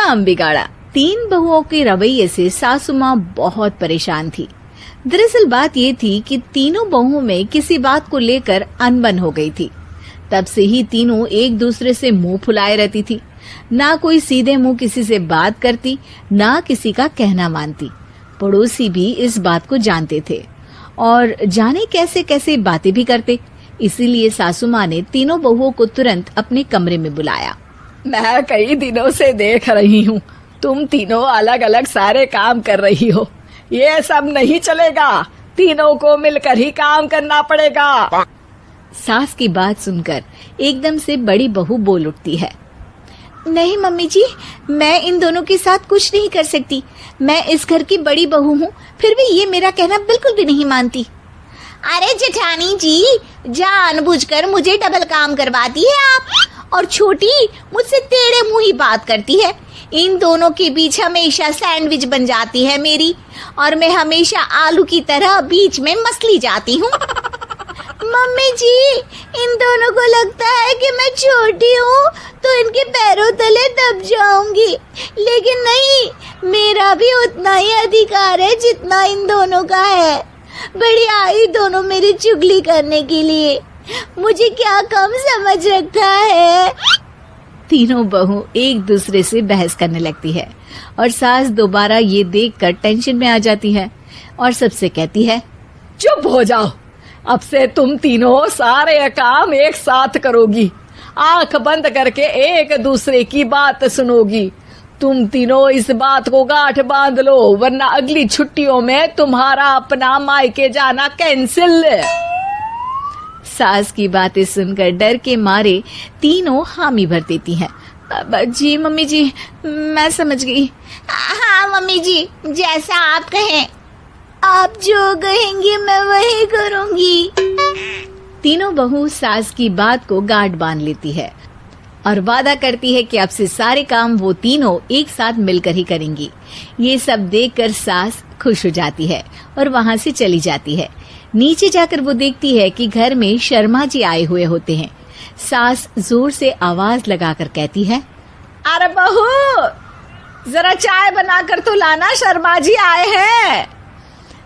काम बिगाड़ा। 3 बहुओं के रवैये से सासू माँ बहुत परेशान थी। दरअसल बात ये थी कि तीनों बहुओं में किसी बात को लेकर अनबन हो गई थी। तब से ही तीनों एक दूसरे से मुंह फुलाए रहती थी। ना कोई सीधे मुंह किसी से बात करती, ना किसी का कहना मानती। पड़ोसी भी इस बात को जानते थे और जाने कैसे कैसे बातें भी करते। इसीलिए सासू माँ ने तीनों बहुओं को तुरंत अपने कमरे में बुलाया। मैं कई दिनों से देख रही हूँ, तुम तीनों अलग अलग सारे काम कर रही हो। ये सब नहीं चलेगा, तीनों को मिलकर ही काम करना पड़ेगा। सास की बात सुनकर एकदम से बड़ी बहू बोल उठती है। नहीं मम्मी जी, मैं इन दोनों के साथ कुछ नहीं कर सकती। मैं इस घर की बड़ी बहू हूँ, फिर भी ये मेरा कहना बिल्कुल भी नहीं मानती। अरे जेठानी जी, जानबूझकर मुझे डबल काम करवाती है आप। और छोटी मुझसे टेढ़े मुंह ही बात करती है। इन दोनों के बीच हमेशा सैंडविच बन जाती है मेरी, और मैं हमेशा आलू की तरह बीच में मसली जाती हूँ। मम्मी जी, इन दोनों को लगता है कि मैं छोटी हूँ तो इनके पैरों तले दब जाऊंगी, लेकिन नहीं, मेरा भी उतना ही अधिकार है जितना इन दोनों का है। बड़ी आई दोनों मेरी चुगली करने के लिए, मुझे क्या कम समझ रखा है। तीनों बहू एक दूसरे से बहस करने लगती है और सास दोबारा ये देखकर टेंशन में आ जाती है और सबसे कहती है, चुप हो जाओ, अब से तुम तीनों सारे काम एक साथ करोगी। आंख बंद करके एक दूसरे की बात सुनोगी। तुम तीनों इस बात को गांठ बांध लो, वरना अगली छुट्टियों में तुम्हारा अपना मायके जाना कैंसिल। सास की बातें सुनकर डर के मारे तीनों हामी भर देती हैं। जी मम्मी जी, मैं समझ गई। हाँ मम्मी जी, जैसा आप कहें। आप जो कहेंगी मैं वही करूंगी। तीनों बहू सास की बात को गांठ बांध लेती है और वादा करती है कि अब से सारे काम वो तीनों एक साथ मिलकर ही करेंगी। ये सब देखकर सास खुश हो जाती है और वहाँ से चली जाती है। नीचे जाकर वो देखती है कि घर में शर्मा जी आए हुए होते हैं। सास जोर से आवाज लगाकर कहती है, अरे बहू, जरा चाय बनाकर तो लाना, शर्मा जी आए हैं।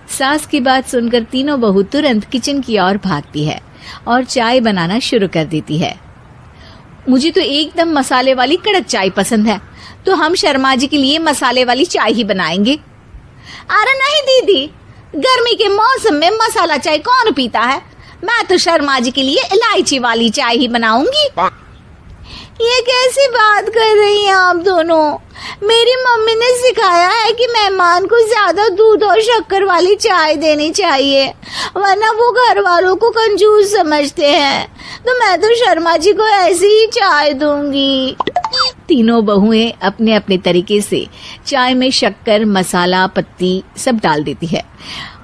सास की बात सुनकर तीनों बहू तुरंत किचन की ओर भागती है और चाय बनाना शुरू कर देती है। मुझे तो एकदम मसाले वाली कड़क चाय पसंद है, तो हम शर्मा जी के लिए मसाले वाली चाय ही बनाएंगे। अरे नहीं दीदी, गर्मी के मौसम में मसाला चाय कौन पीता है? मैं तो शर्मा जी के लिए इलायची वाली चाय ही बनाऊंगी। ये कैसी बात कर रही हैं आप दोनों? मेरी मम्मी ने सिखाया है कि मेहमान को ज्यादा दूध और शक्कर वाली चाय देनी चाहिए, वरना वो घर वालों को कंजूस समझते हैं। तो मैं तो शर्मा जी को ऐसी ही चाय दूंगी। तीनों बहुएं अपने अपने तरीके से चाय में शक्कर, मसाला, पत्ती सब डाल देती है।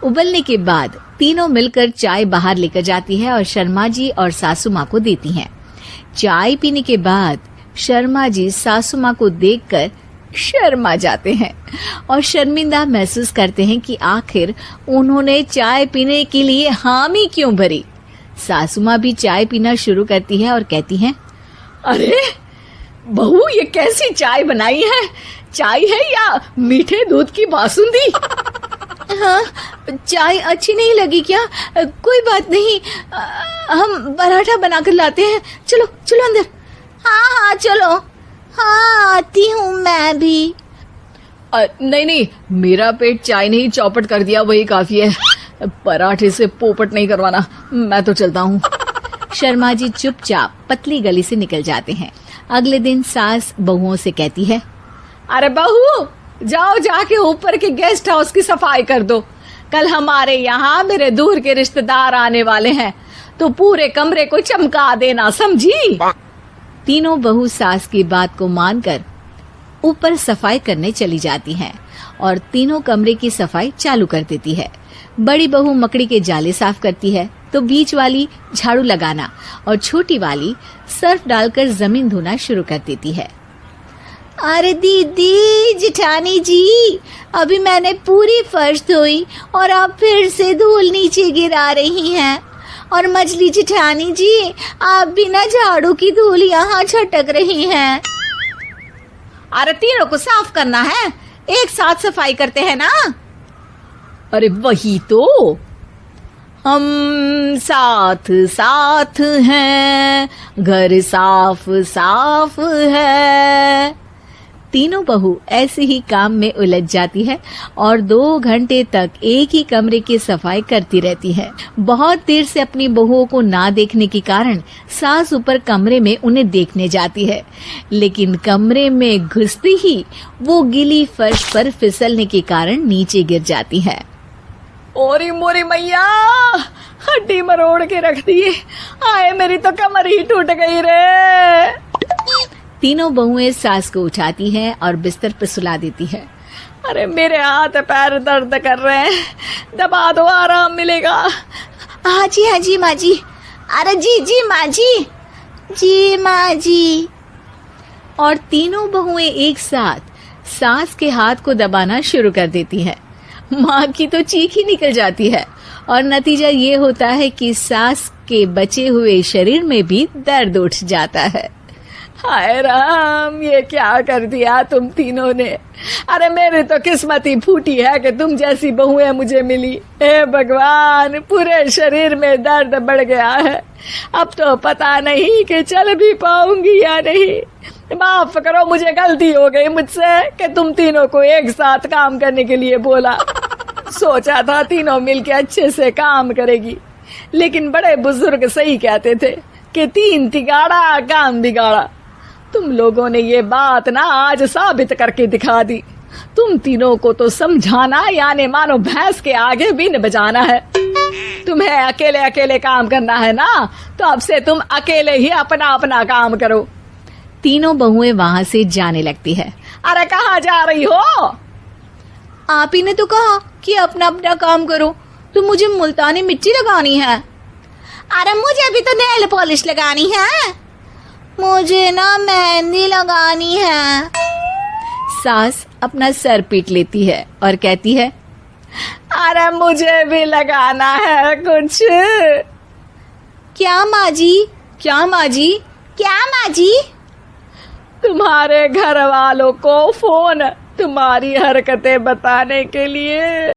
उबलने के बाद तीनों मिलकर चाय बाहर लेकर जाती है और शर्मा जी और सासू माँ को देती हैं। चाय पीने के बाद शर्मा जी सासू माँ को देखकर शर्मा जाते हैं और शर्मिंदा महसूस करते हैं कि आखिर उन्होंने चाय पीने के लिए हामी क्यों भरी। सासू माँ भी चाय पीना शुरू करती है और कहती हैं, अरे बहू, ये कैसी चाय बनाई है? चाय है या मीठे दूध की बासुंदी? हाँ, चाय अच्छी नहीं लगी क्या? कोई बात नहीं, हम पराठा बनाकर लाते हैं। चलो चलो अंदर। हाँ हाँ चलो। हाँ आती हूँ मैं भी। नहीं नहीं, मेरा पेट चाय ने ही चौपट कर दिया, वही काफी है। पराठे से पोपट नहीं करवाना, मैं तो चलता हूँ। शर्मा जी चुपचाप पतली गली से निकल जाते हैं। अगले दिन सास बहुओं से कहती है, अरे बहू, जाओ जाके ऊपर के गेस्ट हाउस की सफाई कर दो। कल हमारे यहाँ मेरे दूर के रिश्तेदार आने वाले हैं, तो पूरे कमरे को चमका देना, समझी? तीनों बहू सास की बात को मानकर ऊपर सफाई करने चली जाती हैं और तीनों कमरे की सफाई चालू कर देती है। बड़ी बहू मकड़ी के जाले साफ करती है, तो बीच वाली झाड़ू लगाना और छोटी वाली सर्फ डालकर जमीन धोना शुरू कर देती है। अरे दीदी, जेठानी जी, अभी मैंने पूरी फर्श धोई और आप फिर से धूल नीचे गिरा रही हैं। और मछली जेठानी जी, आप बिना झाड़ू की धूल यहाँ छटक रही हैं। अरे तीनों को साफ करना है, एक साथ सफाई करते हैं ना। अरे वही तो, हम साथ साथ हैं, घर साफ साफ है। तीनों बहू ऐसे ही काम में उलझ जाती है और 2 घंटे तक एक ही कमरे की सफाई करती रहती है। बहुत देर से अपनी बहुओं को ना देखने के कारण सास ऊपर कमरे में उन्हें देखने जाती है, लेकिन कमरे में घुसते ही वो गीली फर्श पर फिसलने के कारण नीचे गिर जाती है। ओरी मोरी मैया, हड्डी मरोड़ के रख दी। आए मेरी तो कमर ही टूट गई रे। तीनों बहुएं सास को उठाती हैं और बिस्तर पर सुला देती है। अरे मेरे हाथ पैर दर्द कर रहे हैं, दबा दो, आराम मिलेगा। हाँ जी माँ जी। अरे जी माँ जी, जी माँ जी। और तीनों बहुएं एक साथ सास के हाथ को दबाना शुरू कर देती हैं। माँ की तो चीख ही निकल जाती है और नतीजा ये होता है कि सास के बचे हुए शरीर में भी दर्द उठ जाता है। हाय राम, ये क्या कर दिया तुम तीनों ने। अरे मेरी तो किस्मत ही फूटी है कि तुम जैसी बहुएं मुझे मिली। हे भगवान, पूरे शरीर में दर्द बढ़ गया है। अब तो पता नहीं कि चल भी पाऊंगी या नहीं। माफ करो, मुझे गलती हो गई मुझसे कि तुम तीनों को एक साथ काम करने के लिए बोला। सोचा था तीनों मिलके अच्छे से काम करेगी, लेकिन बड़े बुजुर्ग सही कहते थे कि 3 तिगाड़ा काम बिगाड़ा। तुम लोगों ने ये बात ना आज साबित करके दिखा दी। तुम तीनों को तो समझाना यानी मानो भैंस के आगे बीन बजाना है। तुम्हें अकेले अकेले काम करना है ना, तो अब से तुम अकेले ही अपना अपना काम करो। तीनों बहुएं वहां से जाने लगती है। अरे कहाँ जा रही हो? आप ही ने तो कहा कि अपना अपना काम करो, तो मुझे मुल्तानी मिट्टी लगानी है। अरे मुझे भी तो नेल पॉलिश लगानी है, मुझे ना मेहंदी लगानी है। सास अपना सर पीट लेती है और कहती है, अरे मुझे भी लगाना है कुछ। क्या माँ जी? क्या माँ जी? क्या माँ जी? तुम्हारे घर वालों को फोन तुम्हारी हरकतें बताने के लिए।